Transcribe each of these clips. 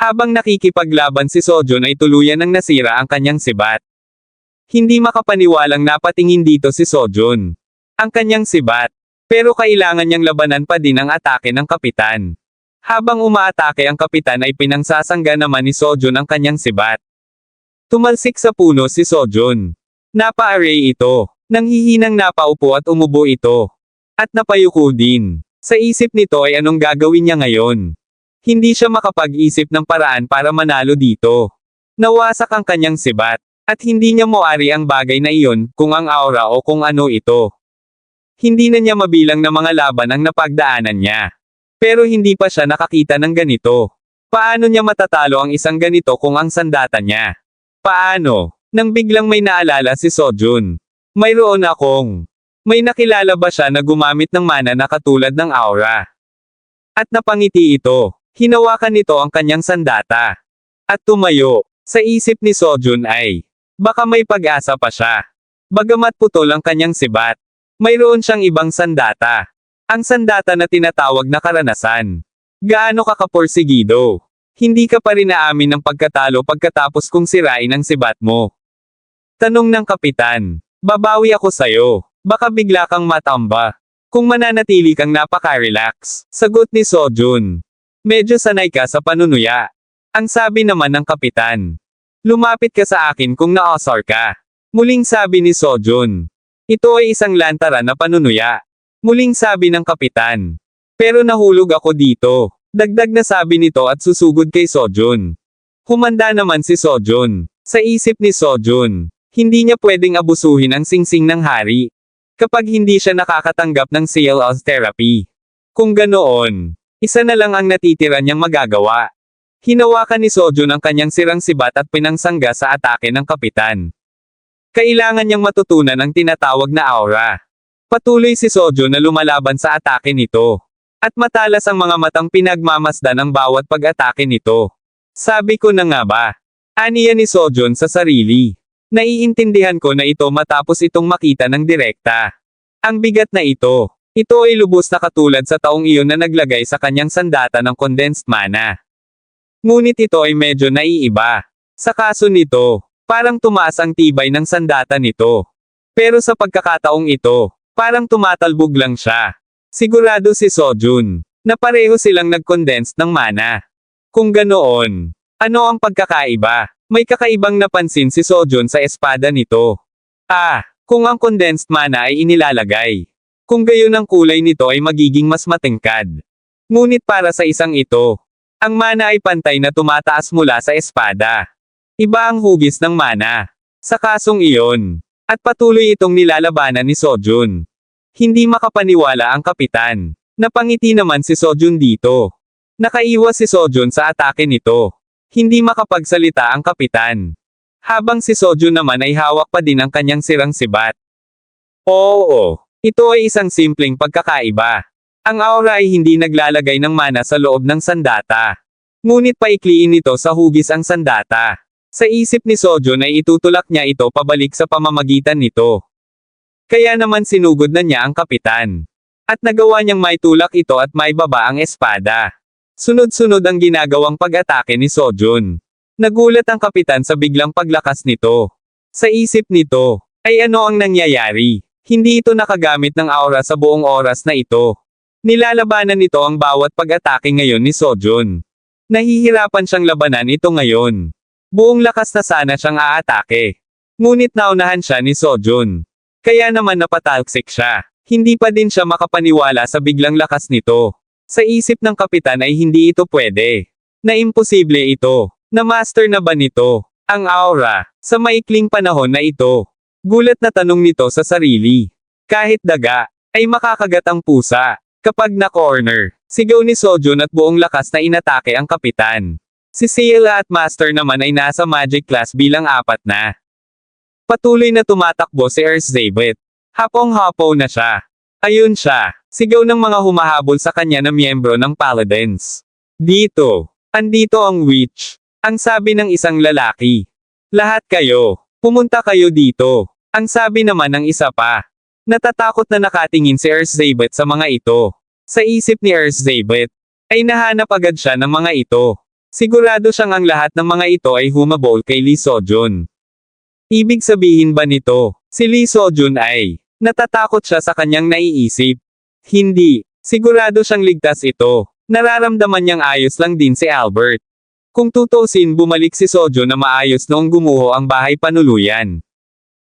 Habang nakikipaglaban si Sojun ay tuluyan ng nasira ang kanyang sibat. Hindi makapaniwalang napatingin dito si Sojun. Ang kanyang sibat. Pero kailangan niyang labanan pa din ang atake ng kapitan. Habang umaatake ang kapitan ay pinangsasangga naman ni Sojun ang kanyang sibat. Tumalsik sa puno si Sojun. Napa-array ito. Nanghihinang napaupo at umubo ito. At napayuko din. Sa isip nito ay anong gagawin niya ngayon. Hindi siya makapag-isip ng paraan para manalo dito. Nawasak ang kanyang sibat. At hindi niya moari ang bagay na iyon, kung ang aura o kung ano ito. Hindi na niya mabilang na mga laban ang napagdaanan niya. Pero hindi pa siya nakakita ng ganito. Paano niya matatalo ang isang ganito kung ang sandata niya? Paano? Nang biglang may naalala si Sojun. Mayroon akong. May nakilala ba siya na gumamit ng mana na katulad ng aura? At napangiti ito. Hinawakan nito ang kanyang sandata. At tumayo. Sa isip ni Sojun ay, baka may pag-asa pa siya. Bagamat putol ang kanyang sibat. Mayroon siyang ibang sandata. Ang sandata na tinatawag na karanasan. Gaano ka kaporsigido? Hindi ka pa rin naamin ng pagkatalo pagkatapos kong sirain ang sibat mo. Tanong ng kapitan. Babawi ako sayo. Baka bigla kang matamba. Kung mananatili kang napaka-relax. Sagot ni Sojun. Medyo sanay ka sa panunuya. Ang sabi naman ng kapitan. Lumapit ka sa akin kung naasar ka. Muling sabi ni Sojun. Ito ay isang lantaran na panunuya. Muling sabi ng kapitan. Pero nahulog ako dito. Dagdag na sabi nito at susugod kay Sojun. Humanda naman si Sojun. Sa isip ni Sojun, hindi niya pwedeng abusuhin ang singsing ng hari. Kapag hindi siya nakakatanggap ng CLS therapy. Kung ganoon, isa na lang ang natitira niyang magagawa. Hinawakan ni Sojun ang kanyang sirang sibat at pinangsangga sa atake ng kapitan. Kailangan niyang matutunan ang tinatawag na aura. Patuloy si Sojun na lumalaban sa atake nito. At matalas ang mga matang pinagmamasdan ang bawat pag-atake nito. Sabi ko na nga ba? Aniya ni Sojun sa sarili. Naiintindihan ko na ito matapos itong makita ng direkta. Ang bigat na ito. Ito ay lubos na katulad sa taong iyon na naglagay sa kanyang sandata ng condensed mana. Ngunit ito ay medyo naiiba. Sa kaso nito, parang tumaas ang tibay ng sandata nito. Pero sa pagkakataong ito, parang tumatalbog lang siya. Sigurado si Sojun, na pareho silang nag-condense ng mana. Kung ganoon, ano ang pagkakaiba? May kakaibang napansin si Sojun sa espada nito. Kung ang condensed mana ay inilalagay. Kung gayon ang kulay nito ay magiging mas matingkad. Ngunit para sa isang ito, ang mana ay pantay na tumataas mula sa espada. Iba ang hugis ng mana. Sa kasong iyon, at patuloy itong nilalabanan ni Sojun. Hindi makapaniwala ang kapitan. Napangiti naman si Sojun dito. Nakaiwas si Sojun sa atake nito. Hindi makapagsalita ang kapitan. Habang si Sojun naman ay hawak pa din ang kanyang sirang sibat. Oo, ito ay isang simpleng pagkakaiba. Ang aura ay hindi naglalagay ng mana sa loob ng sandata. Ngunit paikliin nito sa hugis ang sandata. Sa isip ni Sojun ay itutulak niya ito pabalik sa pamamagitan nito. Kaya naman sinugod na niya ang kapitan. At nagawa niyang maitulak ito at maibaba ang espada. Sunod-sunod ang ginagawang pag-atake ni Sojun. Nagulat ang kapitan sa biglang paglakas nito. Sa isip nito, ay ano ang nangyayari? Hindi ito nakagamit ng aura sa buong oras na ito. Nilalabanan nito ang bawat pag-atake ngayon ni Sojun. Nahihirapan siyang labanan ito ngayon. Buong lakas na sana siyang aatake. Ngunit naunahan siya ni Sojun. Kaya naman napatalsik siya. Hindi pa din siya makapaniwala sa biglang lakas nito. Sa isip ng kapitan ay hindi ito pwede. Na imposible ito. Na-master na ba nito ang aura sa maikling panahon na ito? Gulat na tanong nito sa sarili. Kahit daga ay makakagat ang pusa. Kapag na-corner, sigaw ni Sojun at buong lakas na inatake ang kapitan. Si Ciela at Master naman ay nasa Magic Class bilang 4 na. Patuloy na tumatakbo si Erzsébet. Hapong-hapo na siya. Ayun siya, sigaw ng mga humahabol sa kanya na miyembro ng Paladins. Dito, andito ang witch. Ang sabi ng isang lalaki. Lahat kayo, pumunta kayo dito. Ang sabi naman ng isa pa. Natatakot na nakatingin si Erzsébet sa mga ito. Sa isip ni Erzsébet, ay nahanap agad siya ng mga ito. Sigurado siyang ang lahat ng mga ito ay humabol kay Lee Sojun. Ibig sabihin ba nito, si Lee Sojun ay natatakot siya sa kanyang naiisip? Hindi. Sigurado siyang ligtas ito. Nararamdaman niyang ayos lang din si Albert. Kung tutuusin bumalik si Sojun na maayos noong gumuho ang bahay panuluyan.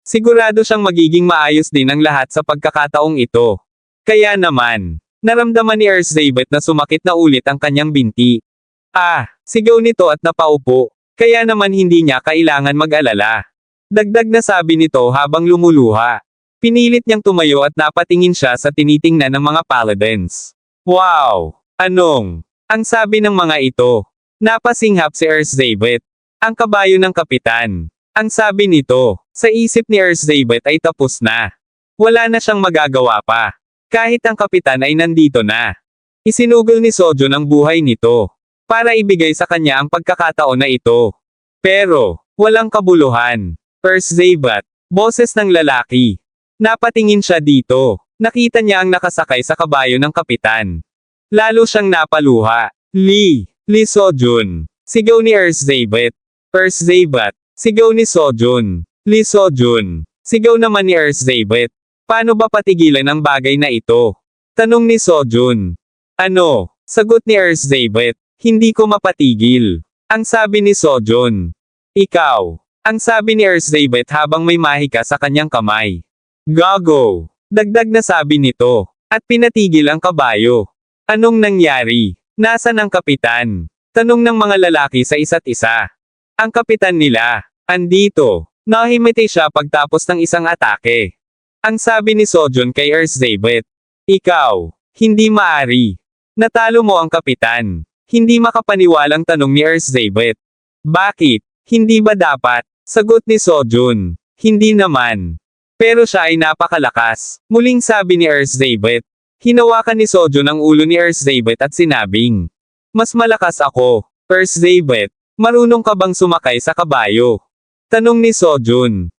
Sigurado siyang magiging maayos din ang lahat sa pagkakataong ito. Kaya naman, naramdaman ni Erzsébet na sumakit na ulit ang kanyang binti. Sigaw nito at napaupo. Kaya naman hindi niya kailangan mag-alala. Dagdag na sabi nito habang lumuluha. Pinilit niyang tumayo at napatingin siya sa tinitingnan ng mga paladins. Wow! Anong? Ang sabi ng mga ito. Napasinghap si Erzsébet. Ang kabayo ng kapitan. Ang sabi nito, sa isip ni Erzsébet ay tapos na. Wala na siyang magagawa pa. Kahit ang kapitan ay nandito na. Isinugol ni Sojun ang buhay nito. Para ibigay sa kanya ang pagkakataon na ito. Pero, walang kabuluhan. Erzsébet, boses ng lalaki. Napatingin siya dito. Nakita niya ang nakasakay sa kabayo ng kapitan. Lalo siyang napaluha. Lee Sojun. Sigaw ni Erzsébet. Erzsébet. Sigaw ni Sojun. Lee Sojun. Sigaw naman ni Erzsébet. Paano ba patigilan ang bagay na ito? Tanong ni Sojun. Ano? Sagot ni Erzsébet. Hindi ko mapatigil. Ang sabi ni Sojun. Ikaw. Ang sabi ni Erzsébet habang may mahika sa kanyang kamay. Gago. Dagdag na sabi nito. At pinatigil ang kabayo. Anong nangyari? Nasaan ang kapitan? Tanong ng mga lalaki sa isa't isa. Ang kapitan nila. Andito. Nahimiti siya pagtapos ng isang atake. Ang sabi ni Sojun kay Erzsébet. Ikaw. Hindi maari. Natalo mo ang kapitan. Hindi makapaniwalang tanong ni Erzsébet. Bakit? Hindi ba dapat? Sagot ni Sojun. Hindi naman. Pero siya ay napakalakas. Muling sabi ni Erzsébet. Hinawakan ni Sojun ang ulo ni Erzsébet at sinabing. Mas malakas ako. Erzsébet, marunong ka bang sumakay sa kabayo? Tanong ni Sojun.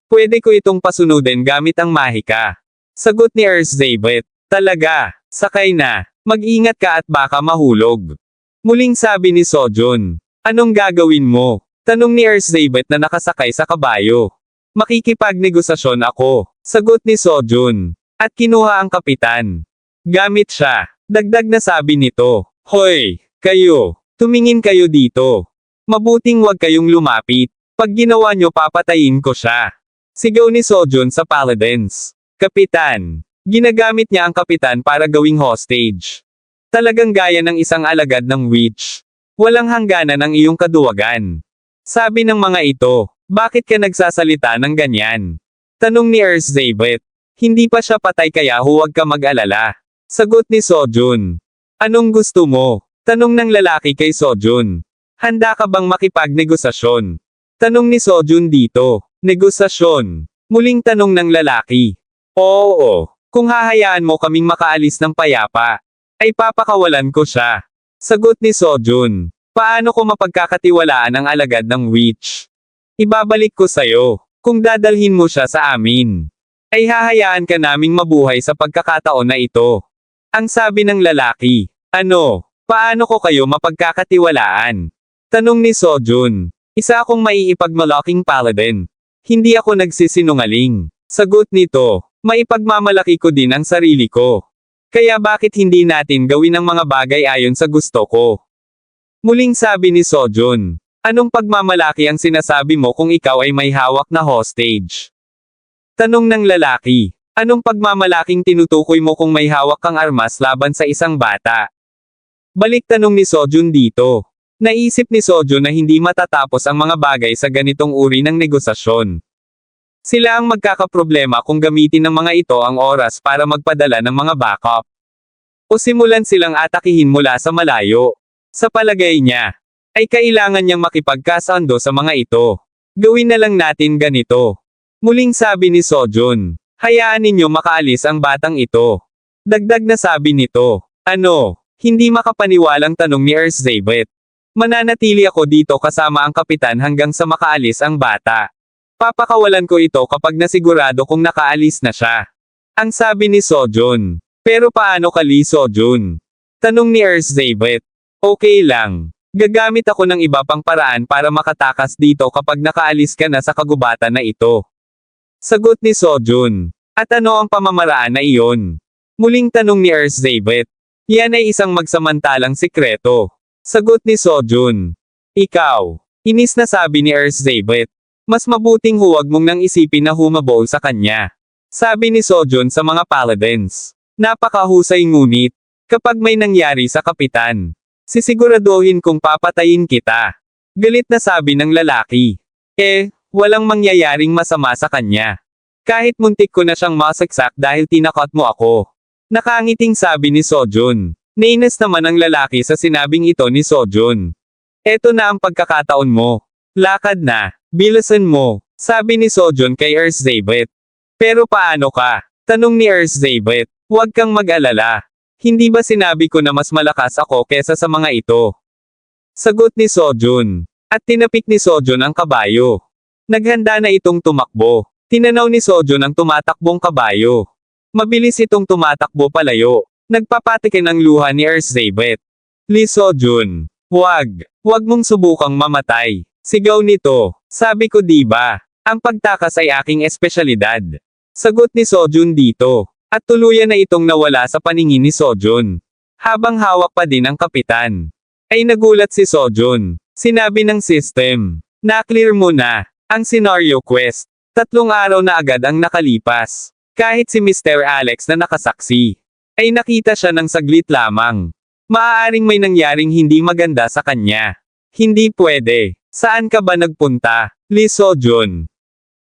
Pwede ko itong pasunodin gamit ang mahika. Sagot ni Erzsébet. Talaga, sakay na. Mag-ingat ka at baka mahulog. Muling sabi ni Sojun. Anong gagawin mo? Tanong ni Erzsébet na nakasakay sa kabayo. Makikipagnegosasyon ako. Sagot ni Sojun. At kinuha ang kapitan. Gamit siya. Dagdag na sabi nito. Hoy, kayo. Tumingin kayo dito. Mabuting huwag kayong lumapit. Pag ginawa nyo papatayin ko siya. Sigaw ni Sojun sa paladins. Kapitan. Ginagamit niya ang kapitan para gawing hostage. Talagang gaya ng isang alagad ng witch. Walang hangganan ang iyong kaduwagan. Sabi ng mga ito, bakit ka nagsasalita ng ganyan? Tanong ni Erzsébet. Hindi pa siya patay kaya huwag ka mag-alala. Sagot ni Sojun. Anong gusto mo? Tanong ng lalaki kay Sojun. Handa ka bang makipagnegosasyon? Tanong ni Sojun dito. Negosasyon. Muling tanong ng lalaki. Oo. Kung hahayaan mo kaming makaalis ng payapa, ay papakawalan ko siya. Sagot ni Sojun. Paano ko mapagkakatiwalaan ang alagad ng witch? Ibabalik ko sayo. Kung dadalhin mo siya sa amin, ay hahayaan ka naming mabuhay sa pagkakataon na ito. Ang sabi ng lalaki. Ano? Paano ko kayo mapagkakatiwalaan? Tanong ni Sojun. Isa akong maiipagmalaking paladin. Hindi ako nagsisinungaling. Sagot nito. Maipagmamalaki ko din ang sarili ko. Kaya bakit hindi natin gawin ang mga bagay ayon sa gusto ko? Muling sabi ni Sojun. Anong pagmamalaki ang sinasabi mo kung ikaw ay may hawak na hostage? Tanong ng lalaki. Anong pagmamalaking tinutukoy mo kung may hawak kang armas laban sa isang bata? Balik tanong ni Sojun dito. Naisip ni Sojun na hindi matatapos ang mga bagay sa ganitong uri ng negosasyon. Sila ang magkakaproblema kung gamitin ng mga ito ang oras para magpadala ng mga backup. O simulan silang atakihin mula sa malayo. Sa palagay niya, ay kailangan niyang makipagkasundo sa mga ito. Gawin na lang natin ganito. Muling sabi ni Sojun. Hayaan ninyo makaalis ang batang ito. Dagdag na sabi nito. Ano? Hindi makapaniwalang tanong ni Erzsébet. Mananatili ako dito kasama ang kapitan hanggang sa makaalis ang bata. Papakawalan ko ito kapag nasigurado kung nakaalis na siya. Ang sabi ni Sojun. Pero paano ka Lee Sojun? Tanong ni Erzsébet. Okay lang. Gagamit ako ng iba pang paraan para makatakas dito kapag nakaalis ka na sa kagubatan na ito. Sagot ni Sojun. At ano ang pamamaraan na iyon? Muling tanong ni Erzsébet. Yan ay isang magsamantalang sikreto. Sagot ni Sojun. Ikaw. Inis na sabi ni Erzsébet. Mas mabuting huwag mong nang isipin na humabol sa kanya. Sabi ni Sojun sa mga paladins. Napakahusay ngunit. Kapag may nangyari sa kapitan, sisiguraduhin kong papatayin kita. Galit na sabi ng lalaki. Walang mangyayaring masama sa kanya. Kahit muntik ko na siyang masaksak dahil tinakot mo ako. Nakangiting sabi ni Sojun. Nainis naman ang lalaki sa sinabing ito ni Sojun. Eto na ang pagkakataon mo. Lakad na. Bilisan mo. Sabi ni Sojun kay Erzsébet. Pero paano ka? Tanong ni Erzsébet. Huwag kang mag-alala. Hindi ba sinabi ko na mas malakas ako kesa sa mga ito? Sagot ni Sojun. At tinapik ni Sojun ang kabayo. Naghanda na itong tumakbo. Tinanaw ni Sojun ang tumatakbong kabayo. Mabilis itong tumatakbo palayo. Nagpapatikin ang luha ni Erzsébet. Li Sojun. Huwag mong subukang mamatay. Sigaw nito. Sabi ko diba, ang pagtakas ay aking espesyalidad. Sagot ni Sojun dito. At tuluyan na itong nawala sa paningin ni Sojun. Habang hawak pa din ang kapitan. Ay nagulat si Sojun. Sinabi ng system. Na-clear mo na ang scenario quest. 3 araw na agad ang nakalipas. Kahit si Mr. Alex na nakasaksi, ay nakita siya ng saglit lamang. Maaaring may nangyaring hindi maganda sa kanya. Hindi pwede. Saan ka ba nagpunta, Li Sojun?